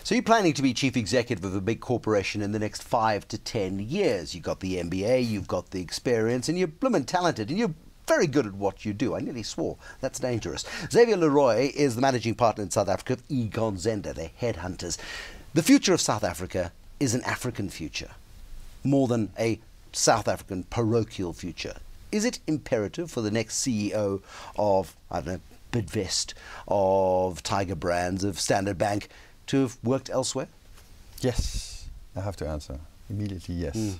So you're planning to be chief executive of a big corporation in the next 5 to 10 years. You've got the MBA, you've got the experience, and you're blooming talented, and you're very good at what you do. I nearly swore. That's dangerous. Xavier Leroy is the managing partner in South Africa of Egon Zehnder. They're headhunters. The future of South Africa is an African future, more than a South African parochial future. Is it imperative for the next CEO of, I don't know, Bidvest, of Tiger Brands, of Standard Bank, to have worked elsewhere? Yes, I have to answer immediately yes.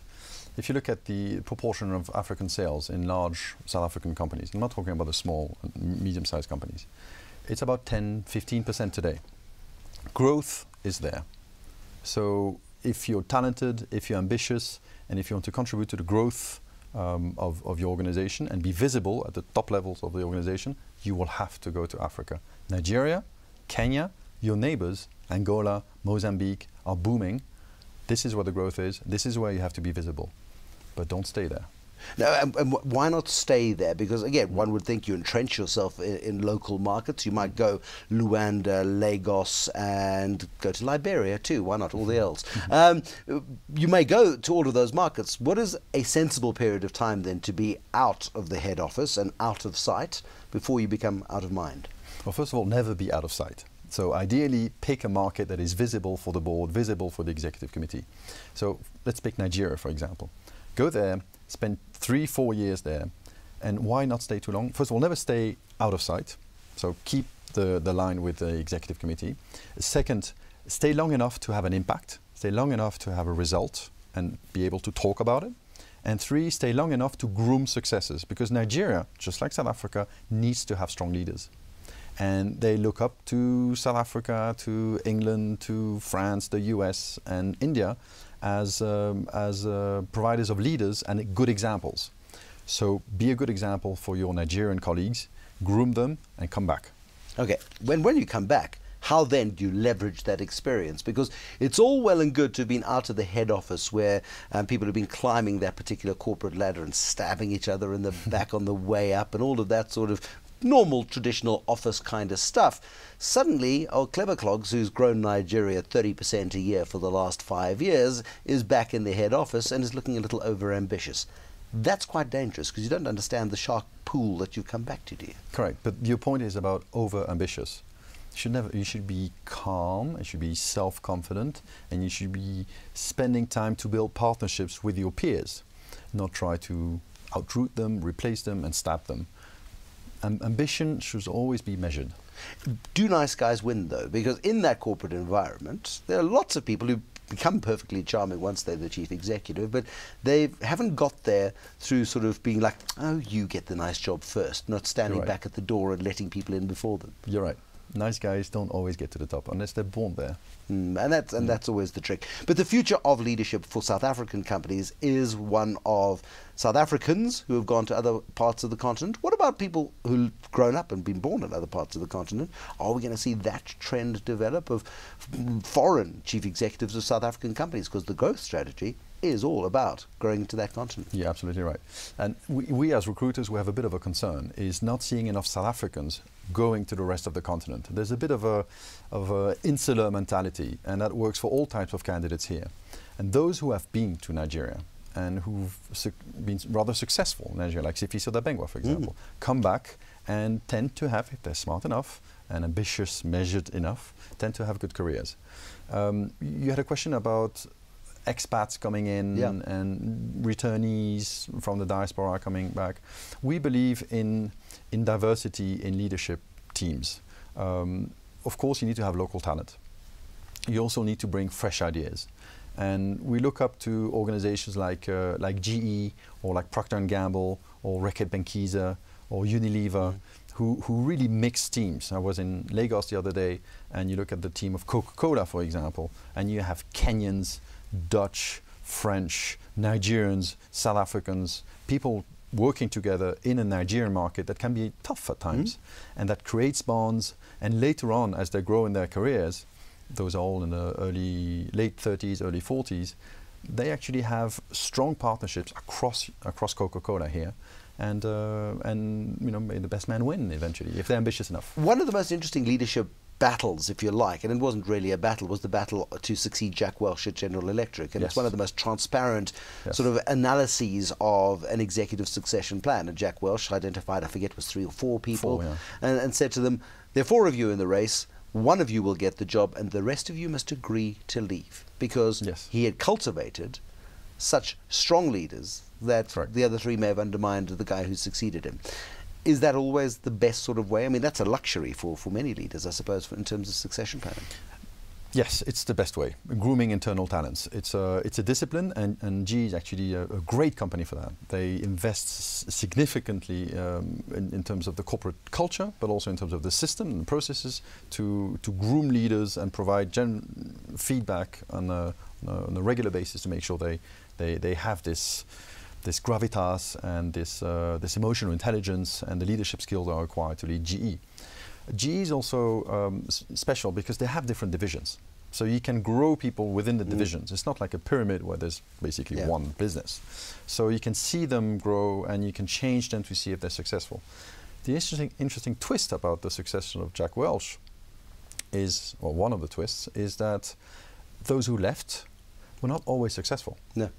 If you look at the proportion of African sales in large South African companies, I'm not talking about the small and medium-sized companies, it's about 10–15% today. Growth is there. So if you're talented, if you're ambitious, and if you want to contribute to the growth of your organization and be visible at the top levels of the organization, you will have to go to Africa. Nigeria, Kenya, your neighbors, Angola, Mozambique are booming. This is where the growth is. This is where you have to be visible. But don't stay there. Now, and why not stay there? Because again, one would think you entrench yourself in local markets. You might go Luanda, Lagos, and go to Liberia too. Why not all the else? You may go to all of those markets. What is a sensible period of time then to be out of the head office and out of sight before you become out of mind? Well, first of all, never be out of sight. So ideally, pick a market that is visible for the board, visible for the executive committee. So let's pick Nigeria, for example. Go there, spend 3–4 years there, and why not stay too long? First of all, never stay out of sight. So keep the line with the executive committee. Second, stay long enough to have an impact, stay long enough to have a result and be able to talk about it. And 3, stay long enough to groom successes, because Nigeria, just like South Africa, needs to have strong leaders. And they look up to South Africa, to England, to France, the US and India as providers of leaders and good examples. So be a good example for your Nigerian colleagues, groom them and come back. Okay, when you come back, how then do you leverage that experience? Because it's all well and good to have been out of the head office where people have been climbing that particular corporate ladder and stabbing each other in the back on the way up and all of that sort of normal, traditional office kind of stuff. Suddenly, old Clever Clogs, who's grown Nigeria 30% a year for the last 5 years, is back in the head office and is looking a little over-ambitious. That's quite dangerous because you don't understand the shark pool that you've come back to, do you? Correct, but your point is about over-ambitious. You should be calm, you should be self-confident, and you should be spending time to build partnerships with your peers, not try to outroot them, replace them, and stab them. Ambition should always be measured. Do nice guys win, though? Because in that corporate environment, there are lots of people who become perfectly charming once they're the chief executive, but they haven't got there through sort of being like, oh, you get the nice job first, not standing back at the door and letting people in before them. You're right. Nice guys don't always get to the top unless they're born there. And that's always the trick. But the future of leadership for South African companies is one of South Africans who have gone to other parts of the continent. What about people who've grown up and been born in other parts of the continent? Are we going to see that trend develop of foreign chief executives of South African companies? Because the growth strategy is all about growing to that continent. You're absolutely right. And we as recruiters, we have a bit of a concern, is not seeing enough South Africans going to the rest of the continent. There's a bit of a insular mentality, and that works for all types of candidates here. And those who have been to Nigeria and who've been rather successful in Nigeria, like Sifiso Dabengwa, for example, come back and tend to have, if they're smart enough and ambitious, measured enough, tend to have good careers. You had a question about expats coming in and returnees from the diaspora coming back. We believe in diversity in leadership teams. Of course, you need to have local talent. You also need to bring fresh ideas. And we look up to organizations like GE or like Procter & Gamble or Reckitt Benckiser or Unilever who really mix teams. I was in Lagos the other day and you look at the team of Coca-Cola, for example, and you have Kenyans, Dutch, French, Nigerians, South Africans, people working together in a Nigerian market that can be tough at times, and that creates bonds. And later on, as they grow in their careers, those are all in the late 30s, early 40s, they actually have strong partnerships across Coca-Cola here. And you know, may the best man win eventually, if they're ambitious enough. One of the most interesting leadership battles, if you like, and it wasn't really a battle, was the battle to succeed Jack Welch at General Electric. And Yes. it's one of the most transparent Yes. sort of analyses of an executive succession plan. And Jack Welch identified, I forget, it was 3 or 4 people, 4, yeah. and said to them, there are 4 of you in the race, 1 of you will get the job, and the rest of you must agree to leave. Because Yes. he had cultivated such strong leaders that Correct. the other 3 may have undermined the guy who succeeded him. Is that always the best sort of way? I mean, that's a luxury for many leaders, I suppose, in terms of succession planning. Yes, it's the best way. Grooming internal talents. It's a discipline, and GE is actually a great company for that. They invest significantly in terms of the corporate culture, but also in terms of the system and the processes to groom leaders and provide feedback on a regular basis to make sure they have this gravitas and this emotional intelligence and the leadership skills are required to lead GE. GE is also special because they have different divisions. So you can grow people within the divisions. It's not like a pyramid where there's basically one business. So you can see them grow and you can change them to see if they're successful. The interesting twist about the succession of Jack Welch is, or one of the twists, is that those who left were not always successful. No.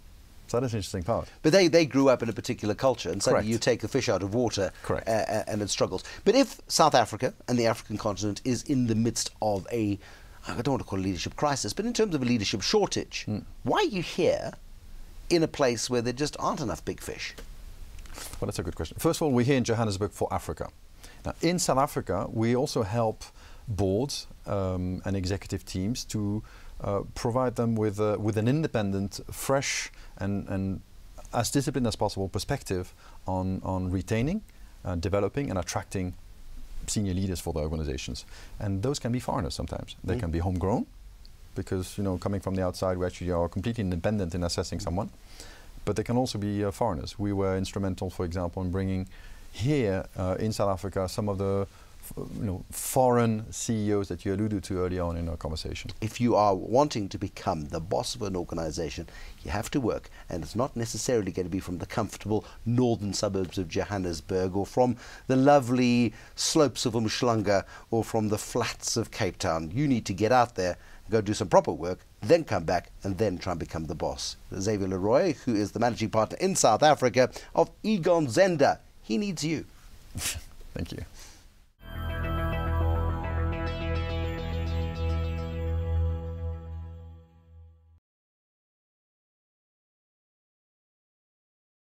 So that's an interesting part. But they grew up in a particular culture, and suddenly Correct. you take a fish out of water, Correct. And it struggles. But if South Africa and the African continent is in the midst of a, I don't want to call it a leadership crisis, but in terms of a leadership shortage, why are you here in a place where there just aren't enough big fish? Well, that's a good question. First of all, we're here in Johannesburg for Africa. Now, in South Africa, we also help boards and executive teams to provide them with an independent, fresh, and as disciplined as possible perspective on retaining, developing, and attracting senior leaders for the organizations. And those can be foreigners sometimes. They can be homegrown, because coming from the outside, we actually are completely independent in assessing someone. But they can also be foreigners. We were instrumental, for example, in bringing here in South Africa some of the foreign CEOs that you alluded to earlier on in our conversation. If you are wanting to become the boss of an organization, you have to work, and it's not necessarily going to be from the comfortable northern suburbs of Johannesburg or from the lovely slopes of Umhlanga or from the flats of Cape Town. You need to get out there, go do some proper work, then come back and then try and become the boss. Xavier Leroy, who is the managing partner in South Africa of Egon Zehnder, he needs you. Thank you.